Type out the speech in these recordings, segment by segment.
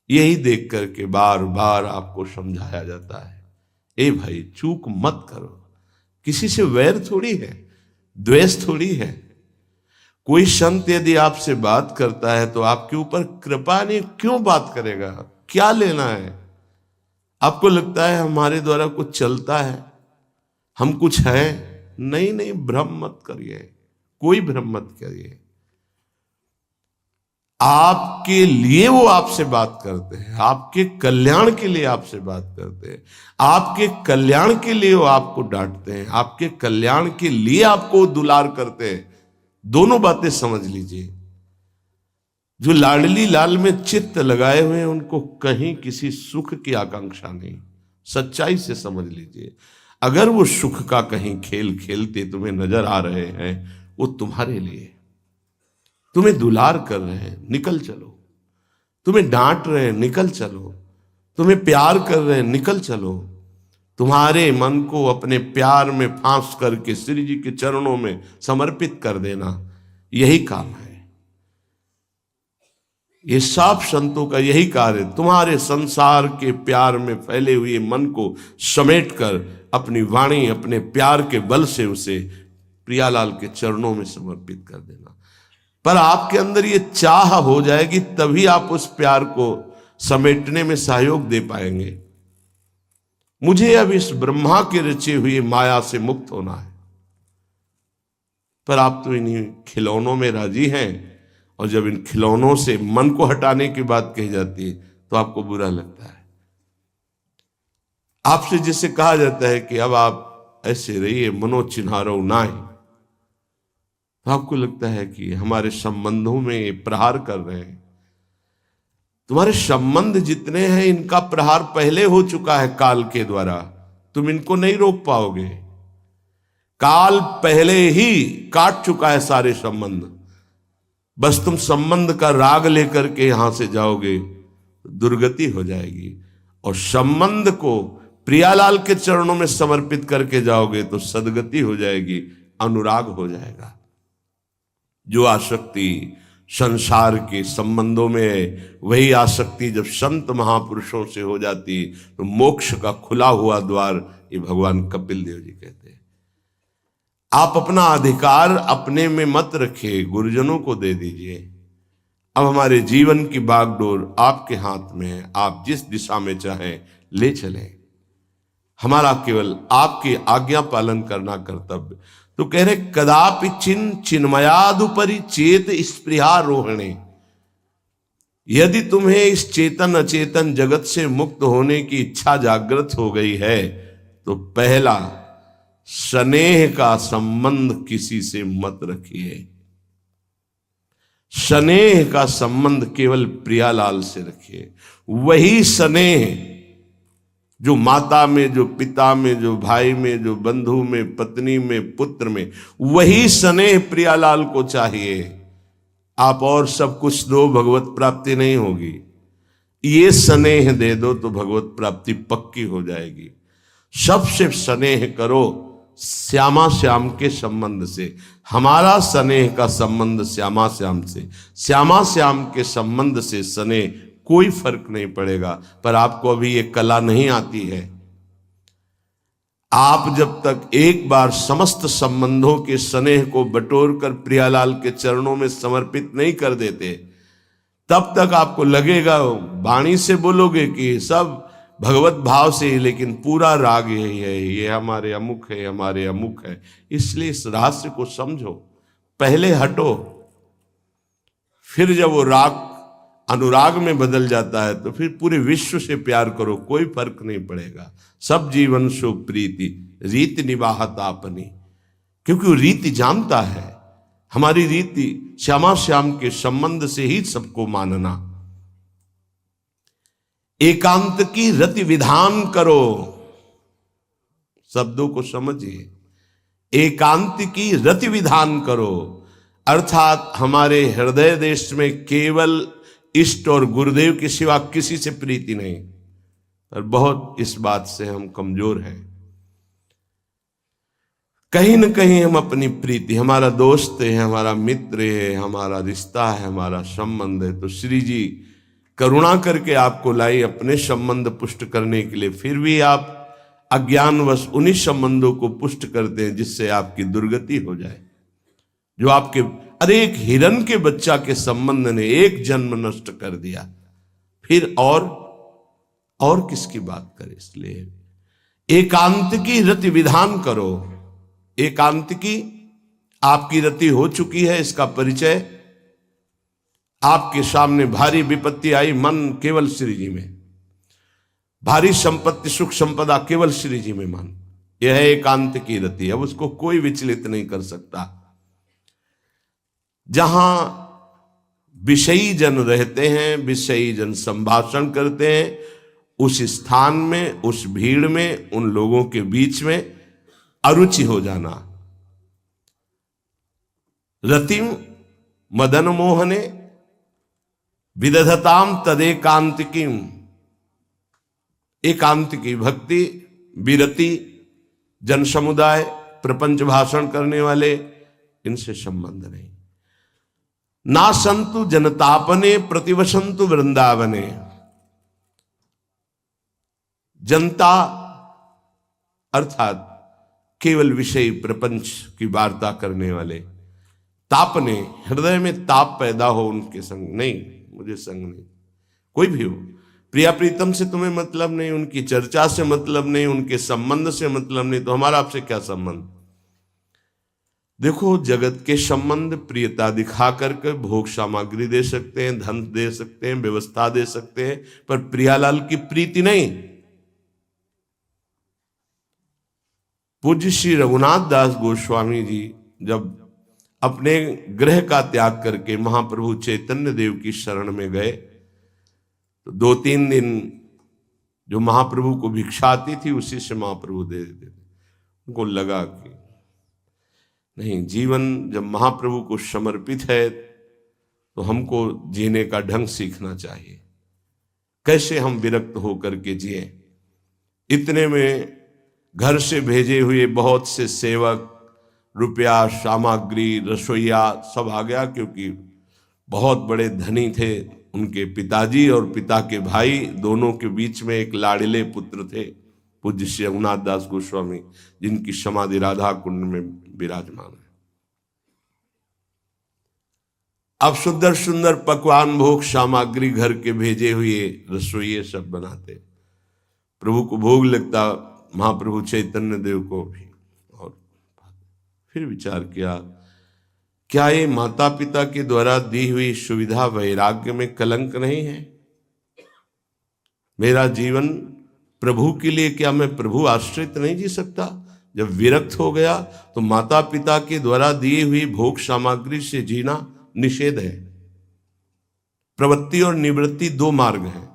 यही देख करके बार बार आपको समझाया जाता है, ए भाई चूक मत करो। किसी से वैर थोड़ी है, द्वेष थोड़ी है। कोई संत यदि आपसे बात करता है तो आपके ऊपर कृपा नहीं, क्यों बात करेगा? क्या लेना है? आपको लगता है हमारे द्वारा कुछ चलता है, हम कुछ है? नहीं नहीं, भ्रम मत करिए, कोई भ्रम मत करिए। आपके लिए वो आपसे बात करते हैं, आपके कल्याण के लिए आपसे बात करते हैं, आपके कल्याण के लिए वो आपको डांटते हैं, आपके कल्याण के लिए आपको दुलार करते हैं। दोनों बातें समझ लीजिए। जो लाडली लाल में चित्त लगाए हुए हैं उनको कहीं किसी सुख की आकांक्षा नहीं। सच्चाई से समझ लीजिए। अगर वो सुख का कहीं खेल खेलते तुम्हें नजर आ रहे हैं, वो तुम्हारे लिए, तुम्हें दुलार कर रहे हैं, निकल चलो। तुम्हें डांट रहे हैं, निकल चलो। तुम्हें प्यार कर रहे हैं, निकल चलो। तुम्हारे मन को अपने प्यार में फांस करके श्री जी के चरणों में समर्पित कर देना, यही काम है। ये सब संतों का यही कार्य, तुम्हारे संसार के प्यार में फैले हुए मन को समेटकर अपनी वाणी, अपने प्यार के बल से उसे प्रियालाल के चरणों में समर्पित कर देना। पर आपके अंदर ये चाह हो जाएगी, तभी आप उस प्यार को समेटने में सहयोग दे पाएंगे। मुझे अब इस ब्रह्मा के रचे हुए माया से मुक्त होना है। पर आप तो इन्हीं खिलौनों में राजी हैं, और जब इन खिलौनों से मन को हटाने की बात कही जाती है तो आपको बुरा लगता है। आपसे जिसे कहा जाता है कि अब आप ऐसे रहिए, मनोचिन्हारो नाय, तो आपको लगता है कि हमारे संबंधों में प्रहार कर रहे हैं। तुम्हारे संबंध जितने हैं इनका प्रहार पहले हो चुका है काल के द्वारा, तुम इनको नहीं रोक पाओगे। काल पहले ही काट चुका है सारे संबंध। बस तुम संबंध का राग लेकर के यहां से जाओगे, दुर्गति हो जाएगी। और संबंध को प्रियालाल के चरणों में समर्पित करके जाओगे तो सदगति हो जाएगी, अनुराग हो जाएगा। जो आसक्ति संसार के संबंधों में है, वही आसक्ति जब संत महापुरुषों से हो जाती तो मोक्ष का खुला हुआ द्वार, ये भगवान कपिल देव जी कहते हैं। आप अपना अधिकार अपने में मत रखिए, गुरुजनों को दे दीजिए। अब हमारे जीवन की बागडोर आपके हाथ में है, आप जिस दिशा में चाहें ले चलें। हमारा केवल आपकी आज्ञा पालन करना कर्तव्य। तो कह रहे कदापि चिन्मयादुपरि चेत स्पृहा रोहिणी। यदि तुम्हें इस चेतन अचेतन जगत से मुक्त होने की इच्छा जागृत हो गई है तो पहला, स्नेह का संबंध किसी से मत रखिए। स्नेह का संबंध केवल प्रियालाल से रखिए। वही स्नेह जो माता में, जो पिता में, जो भाई में, जो बंधु में, पत्नी में, पुत्र में, वही स्नेह प्रियालाल को चाहिए। आप और सब कुछ दो, भगवत प्राप्ति नहीं होगी। ये स्नेह दे दो तो भगवत प्राप्ति पक्की हो जाएगी। सबसे स्नेह करो श्यामा श्याम के संबंध से। हमारा स्नेह का संबंध श्यामा श्याम से, श्यामा श्याम के संबंध से स्नेह कोई फर्क नहीं पड़ेगा। पर आपको अभी ये कला नहीं आती है। आप जब तक एक बार समस्त संबंधों के स्नेह को बटोर कर प्रियालाल के चरणों में समर्पित नहीं कर देते, तब तक आपको लगेगा, वाणी से बोलोगे कि सब भगवत भाव से ही, लेकिन पूरा राग यही है, ये हमारे अमुक है, हमारे अमुक है। इसलिए इस रहस्य को समझो, पहले हटो, फिर जब वो राग अनुराग में बदल जाता है तो फिर पूरे विश्व से प्यार करो, कोई फर्क नहीं पड़ेगा। सब जीवन सो प्रीति रीति निवाहत आपनी, क्योंकि वो रीति जानता है। हमारी रीति श्यामा श्याम के संबंध से ही सबको मानना। एकांत की रति विधान करो, शब्दों को समझिए। एकांत की रति विधान करो, अर्थात हमारे हृदय देश में केवल इष्ट और गुरुदेव के सिवा किसी से प्रीति नहीं। पर बहुत इस बात से हम कमजोर हैं। कहीं न कहीं हम अपनी प्रीति, हमारा दोस्त है, हमारा मित्र है, हमारा रिश्ता है, हमारा संबंध है, तो श्री जी करुणा करके आपको लाई अपने संबंध पुष्ट करने के लिए, फिर भी आप अज्ञानवश उन्हीं संबंधों को पुष्ट करते हैं जिससे आपकी दुर्गति हो जाए। जो आपके अरे एक हिरन के बच्चा के संबंध ने एक जन्म नष्ट कर दिया, फिर और किसकी बात करें। इसलिए एकांत की रति विधान करो। एकांत की आपकी रति हो चुकी है, इसका परिचय आपके सामने भारी विपत्ति आई, मन केवल श्री जी में, भारी संपत्ति सुख संपदा केवल श्री जी में मन, यह है एकांत की रति। अब उसको कोई विचलित नहीं कर सकता। जहां विषयी जन रहते हैं, विषयी जन संभाषण करते हैं, उस स्थान में, उस भीड़ में, उन लोगों के बीच में अरुचि हो जाना। रतिम मदन मोहने विदधताम तदेकांतिकीम। एकांत की भक्ति, विरति, जन समुदाय, प्रपंच भाषण करने वाले, इनसे संबंध नहीं। ना संतु जनतापने प्रतिवसंतु वृंदावने। जनता अर्थात केवल विषय प्रपंच की वार्ता करने वाले, तापने, हृदय में ताप पैदा हो उनके संग नहीं, मुझे संग नहीं, कोई भी हो, प्रिया प्रीतम से तुम्हें मतलब नहीं, उनकी चर्चा से मतलब नहीं, उनके संबंध से मतलब नहीं, तो हमारा आपसे क्या संबंध। देखो, जगत के संबंध प्रियता दिखा करके भोग सामग्री दे सकते हैं, धन दे सकते हैं, व्यवस्था दे सकते हैं, पर प्रियालाल की प्रीति नहीं। पूज्य श्री रघुनाथ दास गोस्वामी जी जब अपने गृह का त्याग करके महाप्रभु चैतन्य देव की शरण में गए, तो 2-3 दिन जो महाप्रभु को भिक्षा आती थी उसी से महाप्रभु दे देते थे। उनको लगा कि नहीं, जीवन जब महाप्रभु को समर्पित है तो हमको जीने का ढंग सीखना चाहिए, कैसे हम विरक्त होकर के जिए। इतने में घर से भेजे हुए बहुत से सेवक, रुपया, सामग्री, रसोईया सब आ गया, क्योंकि बहुत बड़े धनी थे उनके पिताजी, और पिता के भाई दोनों के बीच में एक लाड़िले पुत्र थे पूज्य श्री रघुनाथ दास गोस्वामी, जिनकी समाधि राधा कुंड में विराजमान है। अब सुंदर सुंदर पकवान, भोग सामग्री घर के भेजे हुए रसोइये सब बनाते, प्रभु को भोग लगता, महाप्रभु चैतन्य देव को भी। और फिर विचार किया, क्या ये माता पिता के द्वारा दी हुई सुविधा वैराग्य में कलंक नहीं है? मेरा जीवन प्रभु के लिए, क्या मैं प्रभु आश्रित नहीं जी सकता? जब विरक्त हो गया तो माता पिता के द्वारा दी हुई भोग सामग्री से जीना निषेध है। प्रवृत्ति और निवृत्ति 2 मार्ग हैं।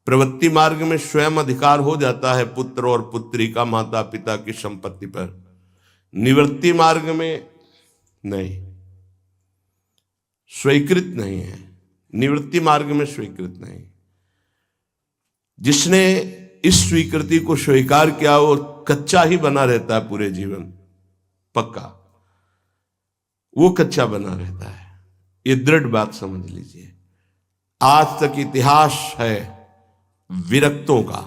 प्रवृत्ति मार्ग में स्वयं अधिकार हो जाता है पुत्र और पुत्री का माता पिता की संपत्ति पर, निवृत्ति मार्ग में नहीं, स्वीकृत नहीं है। निवृत्ति मार्ग में स्वीकृत नहीं। जिसने इस स्वीकृति को स्वीकार किया वो कच्चा ही बना रहता है पूरे जीवन, पक्का वो कच्चा बना रहता है। ये दृढ़ बात समझ लीजिए। आज तक इतिहास है विरक्तों का,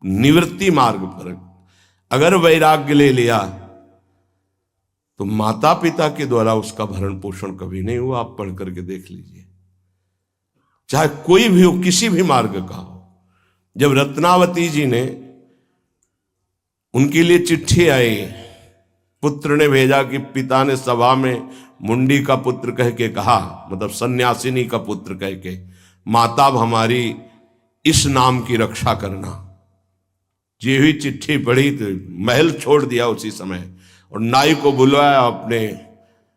निवृत्ति मार्ग पर अगर वैराग्य ले लिया तो माता पिता के द्वारा उसका भरण पोषण कभी नहीं हुआ। आप पढ़ करके देख लीजिए, चाहे कोई भी हो, किसी भी मार्ग का हो। जब रत्नावती जी ने, उनके लिए चिट्ठी आई, पुत्र ने भेजा कि पिता ने सभा में मुंडी का पुत्र कह के कहा, मतलब सन्यासिनी का पुत्र कह के, माता हमारी इस नाम की रक्षा करना। ये हुई चिट्ठी पढ़ी तो महल छोड़ दिया उसी समय, और नाई को बुलवाया, अपने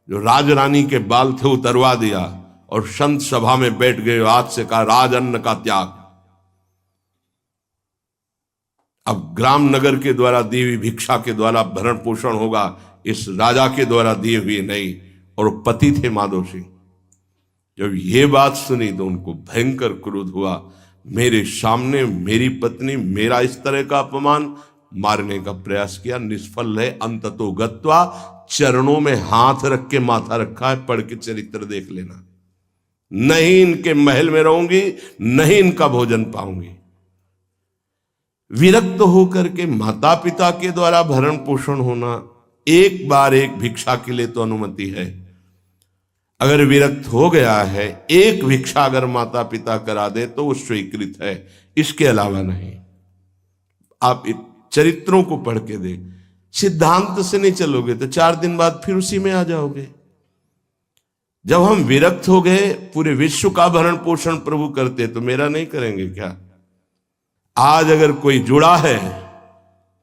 जो राजरानी के बाल थे उतरवा दिया, और संत सभा में बैठ गए। आज से कहा राज अन्न का त्याग। अब ग्राम नगर के द्वारा दी हुई भिक्षा के द्वारा भरण पोषण होगा, इस राजा के द्वारा दिए हुए नहीं। और पति थे माधव सिंह। जब ये बात सुनी तो उनको भयंकर क्रोध हुआ। मेरे सामने मेरी पत्नी, मेरा इस तरह का अपमान, मारने का प्रयास किया, निष्फल है। अंततो गत्वा, चरणों में हाथ रख के माथा रखा है, पढ़ के चरित्र देख लेना। नहीं इनके महल में रहूंगी, नहीं इनका भोजन पाऊंगी। विरक्त होकर के माता पिता के द्वारा भरण पोषण होना, एक बार एक भिक्षा के लिए तो अनुमति है। अगर विरक्त हो गया है, एक भिक्षा अगर माता पिता करा दे तो वो स्वीकृत है, इसके अलावा नहीं। आप चरित्रों को पढ़ के दे, सिद्धांत से नहीं चलोगे तो 4 दिन बाद फिर उसी में आ जाओगे। जब हम विरक्त हो गए, पूरे विश्व का भरण पोषण प्रभु करते, तो मेरा नहीं करेंगे क्या? आज अगर कोई जुड़ा है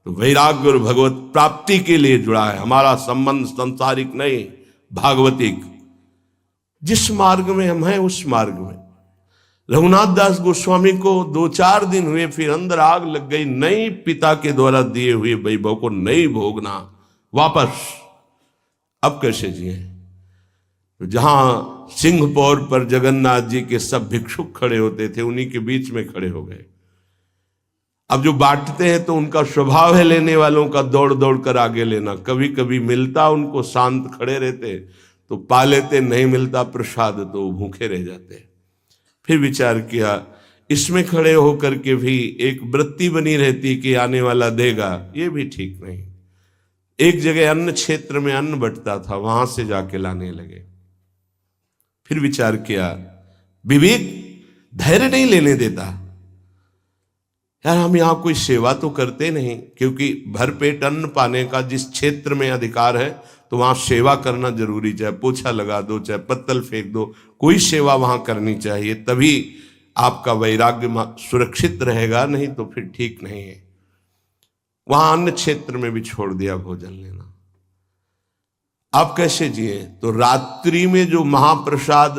तो वैराग्य और भगवत प्राप्ति के लिए जुड़ा है। हमारा संबंध संसारिक नहीं, भागवतिक। जिस मार्ग में हम हैं उस मार्ग में। रघुनाथ दास गोस्वामी को 2-4 दिन हुए, फिर अंदर आग लग गई, नहीं पिता के द्वारा दिए हुए वैभव को नहीं भोगना, वापस। अब कैसे जिए? तो जहां सिंहपौर पर जगन्नाथ जी के सब भिक्षुक खड़े होते थे, उन्हीं के बीच में खड़े हो गए। अब जो बांटते हैं तो उनका स्वभाव है लेने वालों का दौड़ दौड़ कर आगे लेना। कभी कभी मिलता उनको, शांत खड़े रहते तो पा लेते, नहीं मिलता प्रसाद तो भूखे रह जाते। फिर विचार किया, इसमें खड़े होकर के भी एक वृत्ति बनी रहती कि आने वाला देगा, ये भी ठीक नहीं। एक जगह अन्न क्षेत्र में अन्न बंटता था, वहां से जाके लाने लगे। फिर विचार किया, विवेक धैर्य नहीं लेने देता। यार हम यहां कोई सेवा तो करते नहीं, क्योंकि भरपेट अन्न पाने का जिस क्षेत्र में अधिकार है तो वहां सेवा करना जरूरी। चाहे पोछा लगा दो, चाहे पत्तल फेंक दो, कोई सेवा वहां करनी चाहिए, तभी आपका वैराग्य सुरक्षित रहेगा, नहीं तो फिर ठीक नहीं है। वहां अन्य क्षेत्र में भी छोड़ दिया भोजन लेना। आप कैसे जिए? तो रात्रि में जो महाप्रसाद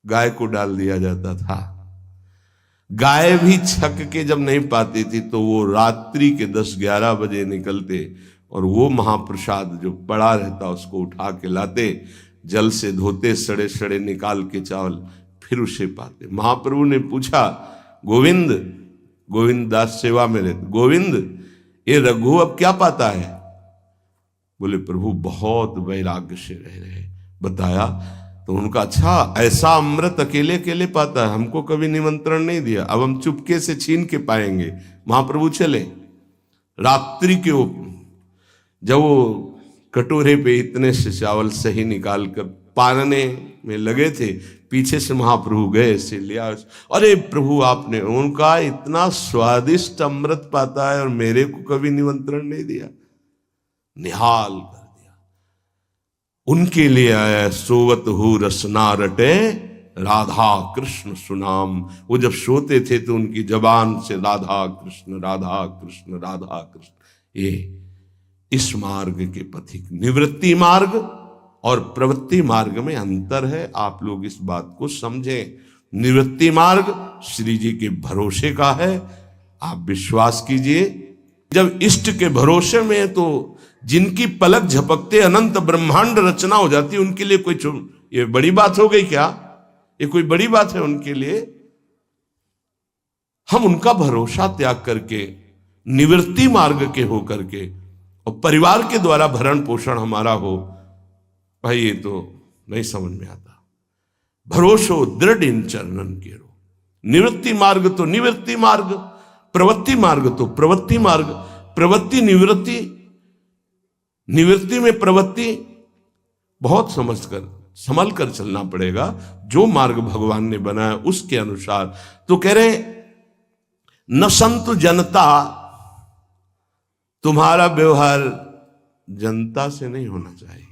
गाय को डाल दिया जाता था, गाय भी छक के जब नहीं पाती थी तो वो रात्रि के 10-11 बजे निकलते और वो महाप्रसाद जो पड़ा रहता उसको उठा के लाते, जल से धोते, सड़े सड़े निकाल के चावल, फिर उसे पाते। महाप्रभु ने पूछा, गोविंद, गोविंद दास सेवा में रहते, गोविंद ये रघु अब क्या पाता है? बोले प्रभु बहुत वैराग्य से रह रहे। बताया तो उनका, अच्छा ऐसा अमृत अकेले अकेले पाता है, हमको कभी निमंत्रण नहीं दिया, अब हम चुपके से छीन के पाएंगे। महाप्रभु चले रात्रि के जब वो कटोरे पे इतने से चावल सही निकाल कर पानने में लगे थे, पीछे से महाप्रभु गए से लिया। अरे प्रभु आपने, उनका इतना स्वादिष्ट अमृत पाता है और मेरे को कभी निमंत्रण नहीं दिया, निहाल कर दिया। उनके लिए आया सोवत हु रसना रटे राधा कृष्ण सुनाम। वो जब सोते थे तो उनकी जबान से राधा कृष्ण राधा कृष्ण राधा कृष्ण। ये इस मार्ग के पथिक, निवृत्ति मार्ग और प्रवृत्ति मार्ग में अंतर है। आप लोग इस बात को समझें। निवृत्ति मार्ग श्री जी के भरोसे का है, आप विश्वास कीजिए। जब इष्ट के भरोसे में है तो जिनकी पलक झपकते अनंत ब्रह्मांड रचना हो जाती है, उनके लिए कोई ये बड़ी बात हो गई क्या? ये कोई बड़ी बात है उनके लिए? हम उनका भरोसा त्याग करके निवृत्ति मार्ग के हो करके और परिवार के द्वारा भरण पोषण हमारा हो, भाई ये तो नहीं समझ में आता। भरोसो दृढ़ इन चरणन के रो। निवृत्ति मार्ग तो निवृत्ति मार्ग, प्रवृत्ति मार्ग तो प्रवृत्ति मार्ग। प्रवृत्ति निवृत्ति, निवृत्ति में प्रवृत्ति, बहुत समझकर संभल कर चलना पड़ेगा। जो मार्ग भगवान ने बनाया उसके अनुसार। तो कह रहे न संत जनता, तुम्हारा व्यवहार जनता से नहीं होना चाहिए।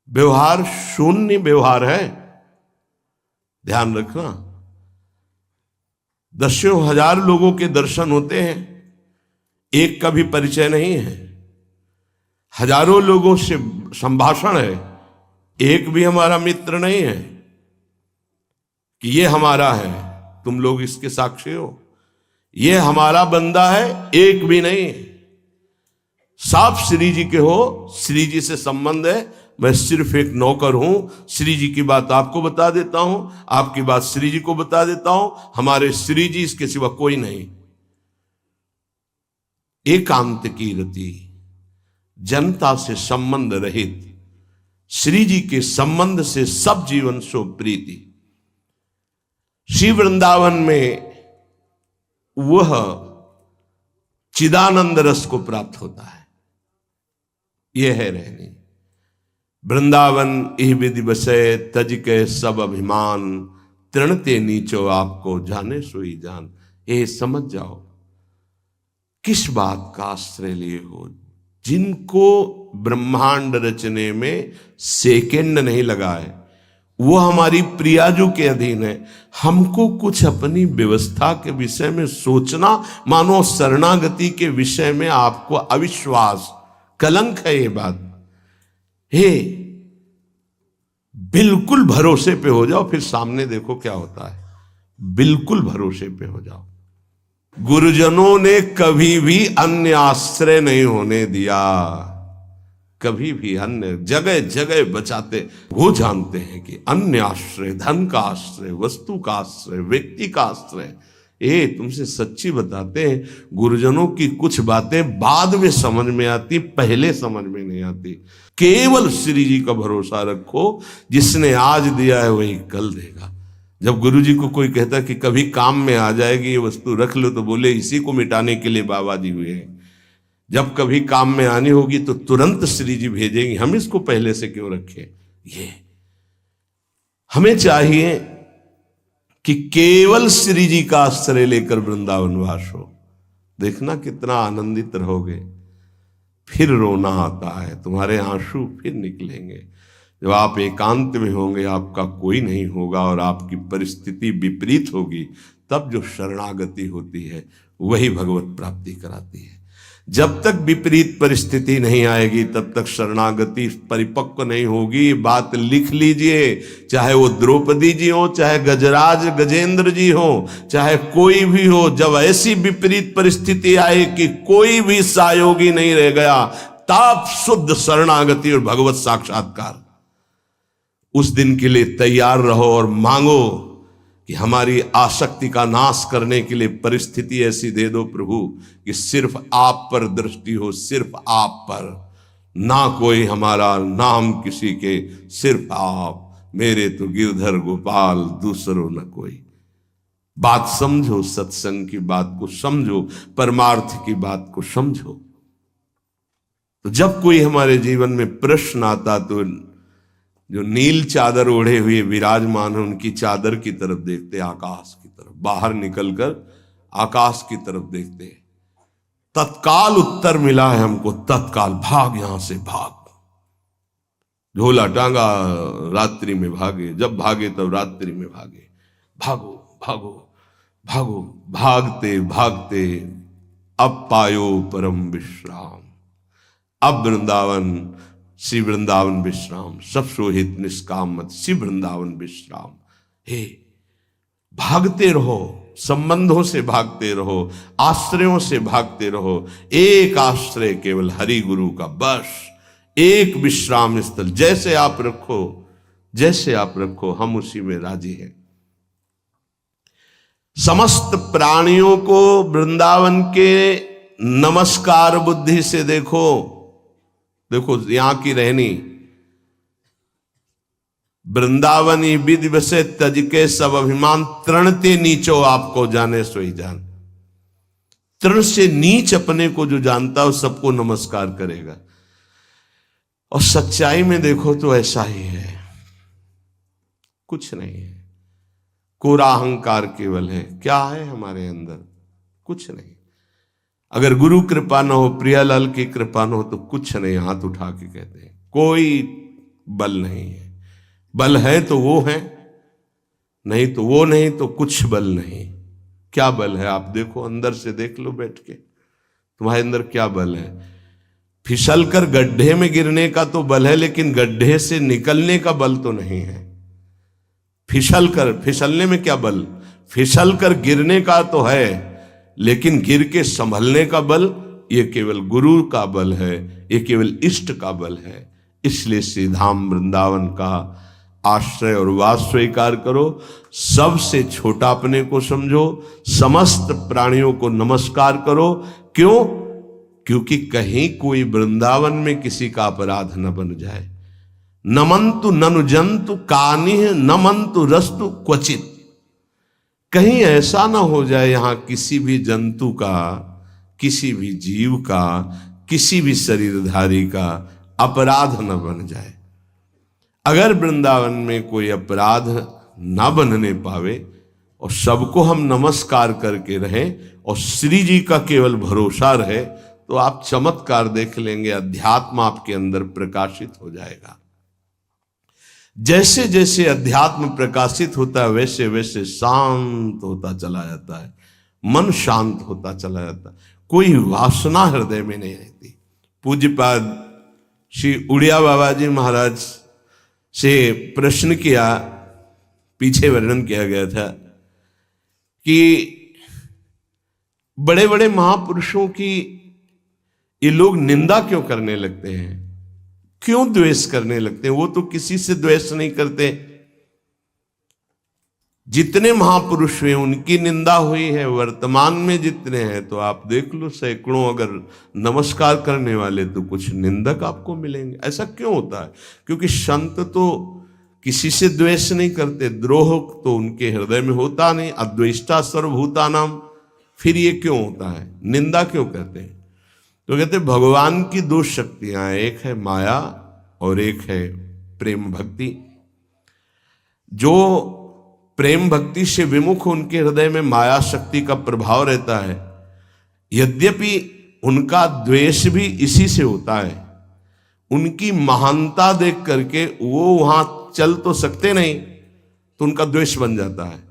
व्यवहार शून्य व्यवहार है, ध्यान रखना। दसियों हजार लोगों के दर्शन होते हैं, एक का भी परिचय नहीं है। हजारों लोगों से संभाषण है, एक भी हमारा मित्र नहीं है कि ये हमारा है, तुम लोग इसके साक्षी हो। ये हमारा बंदा है, एक भी नहीं। साफ श्री जी के हो, श्री जी से संबंध है, मैं सिर्फ एक नौकर हूं। श्री जी की बात आपको बता देता हूं, आपकी बात श्री जी को बता देता हूं। हमारे श्री जी, इसके सिवा कोई नहीं। एकांत की रति, जनता से संबंध रहित, श्री जी के संबंध से सब जीवन सो प्रीति। श्री वृंदावन में वह चिदानंद रस को प्राप्त होता है। यह है रहनी। वृंदावन इह विधि बसे तज के सब अभिमान, तृणते नीचो आपको जाने सोई जान। ये समझ जाओ किस बात का आश्रय लिए हो। जिनको ब्रह्मांड रचने में सेकंड नहीं लगा है, वो हमारी प्रियाजू के अधीन है। हमको कुछ अपनी व्यवस्था के विषय में सोचना, मानो शरणागति के विषय में आपको अविश्वास, कलंक है ये बात। हे, बिल्कुल भरोसे पे हो जाओ, फिर सामने देखो क्या होता है। बिल्कुल भरोसे पे हो जाओ। गुरुजनों ने कभी भी अन्य आश्रय नहीं होने दिया, कभी भी अन्य जगह जगह बचाते। वो जानते हैं कि अन्य आश्रय, धन का आश्रय, वस्तु का आश्रय, व्यक्ति का आश्रय, ये तुमसे सच्ची बताते हैं, गुरुजनों की कुछ बातें बाद में समझ में आती, पहले समझ में नहीं आती। केवल श्री जी का भरोसा रखो, जिसने आज दिया है वही कल देगा। जब गुरु जी को कोई कहता कि कभी काम में आ जाएगी ये वस्तु, रख लो, तो बोले इसी को मिटाने के लिए बाबा जी हुए हैं। जब कभी काम में आनी होगी तो तुरंत श्री जी भेजेंगे, हम इसको पहले से क्यों रखें। ये हमें चाहिए कि केवल श्री जी का आश्रय लेकर वृंदावन वास हो। देखना कितना आनंदित रहोगे। फिर रोना आता है, तुम्हारे आंसू फिर निकलेंगे। जब आप एकांत में होंगे, आपका कोई नहीं होगा और आपकी परिस्थिति विपरीत होगी, तब जो शरणागति होती है वही भगवत प्राप्ति कराती है। जब तक विपरीत परिस्थिति नहीं आएगी तब तक शरणागति परिपक्व नहीं होगी। बात लिख लीजिए, चाहे वो द्रौपदी जी हो, चाहे गजराज गजेंद्र जी हो, चाहे कोई भी हो, जब ऐसी विपरीत परिस्थिति आए कि कोई भी सहयोगी नहीं रह गया, तब शुद्ध शरणागति और भगवत साक्षात्कार। उस दिन के लिए तैयार रहो और मांगो कि हमारी आसक्ति का नाश करने के लिए परिस्थिति ऐसी दे दो प्रभु कि सिर्फ आप पर दृष्टि हो, सिर्फ आप पर, ना कोई हमारा, ना हम किसी के, सिर्फ आप। मेरे तो गिरधर गोपाल, दूसरों न कोई। बात समझो, सत्संग की बात को समझो, परमार्थ की बात को समझो। तो जब कोई हमारे जीवन में प्रश्न आता तो जो नील चादर ओढ़े हुए विराजमान है, उनकी चादर की तरफ देखते, आकाश की तरफ, बाहर निकलकर आकाश की तरफ देखते। तत्काल उत्तर मिला है हमको, तत्काल भाग, यहां से भाग। झोला टांगा, रात्रि में भागे, जब भागे तब रात्रि में भागे। भागो भागो भागो, भागते भागते अब पायो परम विश्राम। अब वृंदावन, श्री वृंदावन विश्राम, सब सोहित निष्काम मत, श्री वृंदावन विश्राम। हे, भागते रहो, संबंधों से भागते रहो, आश्रयों से भागते रहो। एक आश्रय केवल हरि गुरु का, बस एक विश्राम स्थल। जैसे आप रखो, जैसे आप रखो, हम उसी में राजी हैं। समस्त प्राणियों को वृंदावन के नमस्कार बुद्धि से देखो। देखो यहां की रहनी, वृंदावनी विधि बसे तज के सब अभिमान, तृणते नीचो आपको जाने सोई जान। तृण से नीच अपने को जो जानता है सबको नमस्कार करेगा। और सच्चाई में देखो तो ऐसा ही है, कुछ नहीं है। कोरा अहंकार केवल है। क्या है हमारे अंदर? कुछ नहीं। अगर गुरु कृपा न हो, प्रियालाल की कृपा न हो, तो कुछ नहीं। हाथ उठा के कहते हैं कोई बल नहीं है। बल है तो वो है, नहीं तो वो नहीं, तो कुछ बल नहीं। क्या बल है? आप देखो, अंदर से देख लो बैठ के, तुम्हारे अंदर क्या बल है। फिसल कर गड्ढे में गिरने का तो बल है, लेकिन गड्ढे से निकलने का बल तो नहीं है। फिसलने में क्या बल? फिसल कर गिरने का तो है, लेकिन गिर के संभलने का बल, ये केवल गुरु का बल है, ये केवल इष्ट का बल है। इसलिए श्री धाम वृंदावन का आश्रय और वास स्वीकार करो। सबसे छोटा अपने को समझो, समस्त प्राणियों को नमस्कार करो। क्यों? क्योंकि कहीं कोई वृंदावन में किसी का अपराध न बन जाए। नमंतु ननु जंतु कानिह नमंतु रस्तु क्वचित। कहीं ऐसा ना हो जाए यहां किसी भी जंतु का, किसी भी जीव का, किसी भी शरीरधारी का अपराध न बन जाए। अगर वृंदावन में कोई अपराध ना बनने पावे और सबको हम नमस्कार करके रहें और श्री जी का केवल भरोसा रहे, तो आप चमत्कार देख लेंगे, अध्यात्म आपके अंदर प्रकाशित हो जाएगा। जैसे जैसे अध्यात्म प्रकाशित होता है वैसे वैसे शांत होता चला जाता है, मन शांत होता चला जाता है, कोई वासना हृदय में नहीं रहती। पूज्यपाद श्री उड़िया बाबा जी महाराज से प्रश्न किया, पीछे वर्णन किया गया था कि बड़े बड़े महापुरुषों की ये लोग निंदा क्यों करने लगते हैं, क्यों द्वेष करने लगते हैं? वो तो किसी से द्वेष नहीं करते। जितने महापुरुष हुए उनकी निंदा हुई है, वर्तमान में जितने हैं तो आप देख लो सैकड़ों अगर नमस्कार करने वाले तो कुछ निंदक आपको मिलेंगे। ऐसा क्यों होता है? क्योंकि संत तो किसी से द्वेष नहीं करते, द्रोह तो उनके हृदय में होता नहीं, अद्वेष्टा सर्वभूतानाम। फिर ये क्यों होता है, निंदा क्यों करते हैं? तो कहते भगवान की दो शक्तियां हैं, एक है माया और एक है प्रेम भक्ति। जो प्रेम भक्ति से विमुख उनके हृदय में माया शक्ति का प्रभाव रहता है, यद्यपि उनका द्वेष भी इसी से होता है। उनकी महानता देख करके वो वहां चल तो सकते नहीं, तो उनका द्वेष बन जाता है।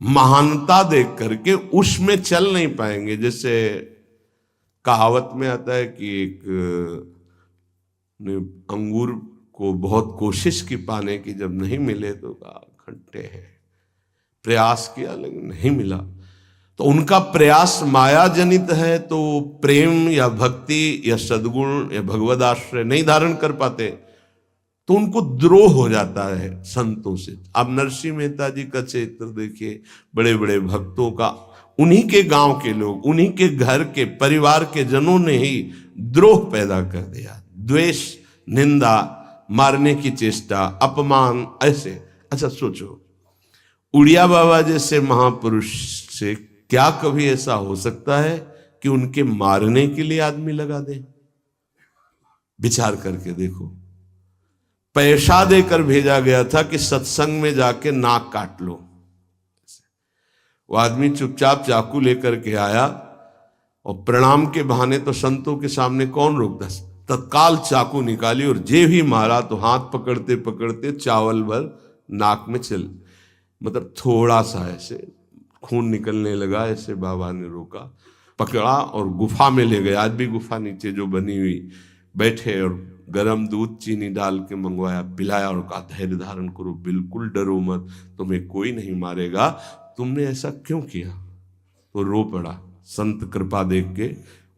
महानता देख करके उसमें चल नहीं पाएंगे। जैसे कहावत में आता है कि एक अंगूर को बहुत कोशिश की पाने की, जब नहीं मिले तो कहा खट्टे हैं, प्रयास किया लेकिन नहीं मिला। तो उनका प्रयास माया जनित है, तो प्रेम या भक्ति या सद्गुण या भगवद आश्रय नहीं धारण कर पाते, तो उनको द्रोह हो जाता है संतों से। आप नरसिंह मेहता जी का चरित्र देखिए, बड़े बड़े भक्तों का उन्हीं के गांव के लोग, उन्हीं के घर के परिवार के जनों ने ही द्रोह पैदा कर दिया। द्वेष, निंदा, मारने की चेष्टा, अपमान, ऐसे। अच्छा सोचो, उड़िया बाबा जैसे महापुरुष से क्या कभी ऐसा हो सकता है कि उनके मारने के लिए आदमी लगा दे? विचार करके देखो। पैसा देकर भेजा गया था कि सत्संग में जाके नाक काट लो। वो आदमी चुपचाप चाकू लेकर के आया और प्रणाम के बहाने तो संतों के सामने कौन रोकता, तत्काल चाकू निकाली और जे भी मारा तो हाथ पकड़ते पकड़ते चावल भर नाक में चल, मतलब थोड़ा सा ऐसे खून निकलने लगा। ऐसे बाबा ने रोका, पकड़ा और गुफा में ले गए। आज भी गुफा नीचे जो बनी हुई, बैठे और गरम दूध चीनी डाल के मंगवाया, पिलाया और कहा धैर्य धारण करो, बिल्कुल डरो मत, तुम्हें कोई नहीं मारेगा, तुमने ऐसा क्यों किया? तो रो पड़ा संत कृपा देख के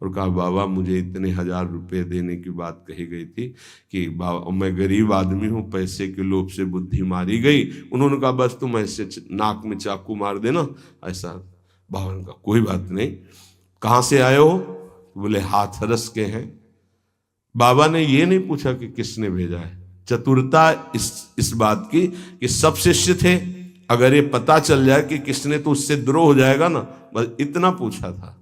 और कहा बाबा मुझे इतने 1000 रुपये देने की बात कही गई थी कि बाबा मैं गरीब आदमी हूँ, पैसे के लोभ से बुद्धि मारी गई। उन्होंने कहा बस तुम ऐसे नाक में चाकू मार देना ऐसा। बाबा ने कहा कोई बात नहीं, कहाँ से आए हो? बोले हाथरस के हैं। बाबा ने ये नहीं पूछा कि किसने भेजा है। चतुरता इस बात की कि सब शिष्य थे, अगर ये पता चल जाए कि किसने तो उससे द्रोह हो जाएगा ना, बस इतना पूछा था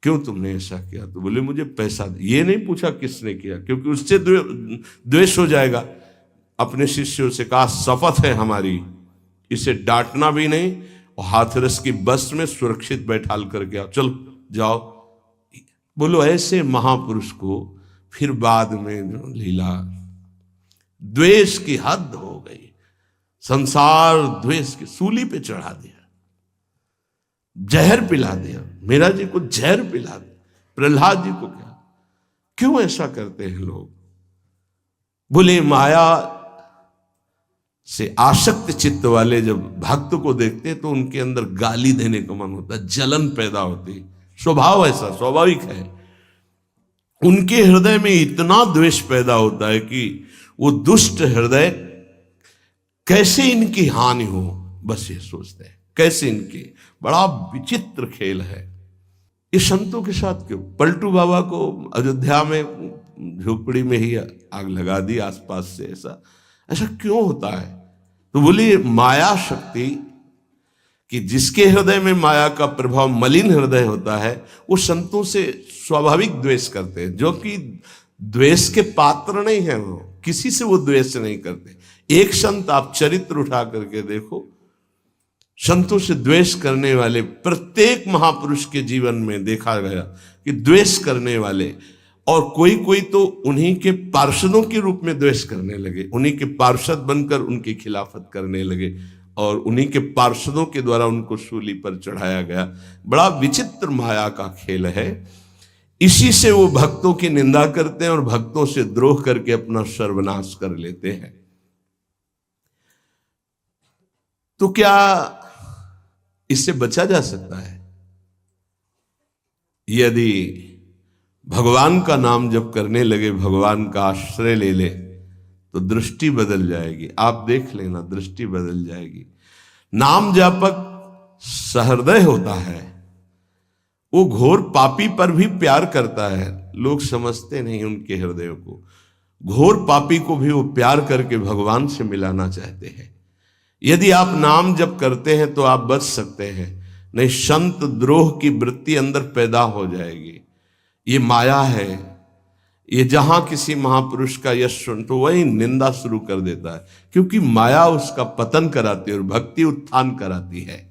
क्यों तुमने ऐसा किया? तो बोले मुझे पैसा दे। ये नहीं पूछा किसने किया, क्योंकि उससे द्वेष हो जाएगा। अपने शिष्यों से कहा शपथ है हमारी, इसे डांटना भी नहीं और हाथरस की बस में सुरक्षित बैठाल करके आओ, चलो जाओ। बोलो ऐसे महापुरुष को फिर बाद में लीला, द्वेष की हद हो गई, संसार द्वेष की सूली पे चढ़ा दिया, जहर पिला दिया। मेरा जी को जहर पिला दिया, प्रहलाद जी को क्या? क्यों ऐसा करते हैं लोग? बोले माया से आसक्त चित्त वाले जब भक्त को देखते तो उनके अंदर गाली देने का मन होता है, जलन पैदा होती, स्वभाव ऐसा स्वाभाविक है। उनके हृदय में इतना द्वेष पैदा होता है कि वो दुष्ट हृदय कैसे इनकी हानि हो, बस ये सोचते हैं कैसे इनकी। बड़ा विचित्र खेल है। ये संतों के साथ क्यों? पलटू बाबा को अयोध्या में झोपड़ी में ही आग लगा दी आसपास से। ऐसा ऐसा क्यों होता है? तो बोलिए माया शक्ति कि जिसके हृदय में माया का प्रभाव, मलिन हृदय होता है, वो संतों से स्वाभाविक द्वेष करते हैं, जो कि द्वेष के पात्र नहीं है। वो किसी से वो द्वेष नहीं करते। एक संत आप चरित्र उठा करके देखो, संतों से द्वेष करने वाले प्रत्येक महापुरुष के जीवन में देखा गया कि द्वेष करने वाले, और कोई कोई तो उन्हीं के पार्षदों के रूप में द्वेष करने लगे, उन्हीं के पार्षद बनकर उनकी खिलाफत करने लगे और उन्हीं के पार्षदों के द्वारा उनको सूली पर चढ़ाया गया। बड़ा विचित्र माया का खेल है। इसी से वो भक्तों की निंदा करते हैं और भक्तों से द्रोह करके अपना सर्वनाश कर लेते हैं। तो क्या इससे बचा जा सकता है? यदि भगवान का नाम जप करने लगे, भगवान का आश्रय ले ले, तो दृष्टि बदल जाएगी। आप देख लेना, दृष्टि बदल जाएगी। नाम जापक सहृदय होता है, वो घोर पापी पर भी प्यार करता है। लोग समझते नहीं उनके हृदय को। घोर पापी को भी वो प्यार करके भगवान से मिलाना चाहते हैं। यदि आप नाम जप करते हैं तो आप बच सकते हैं, नहीं संत द्रोह की वृत्ति अंदर पैदा हो जाएगी। ये माया है। ये जहां किसी महापुरुष का यश सुन तो वही निंदा शुरू कर देता है, क्योंकि माया उसका पतन कराती है और भक्ति उत्थान कराती है।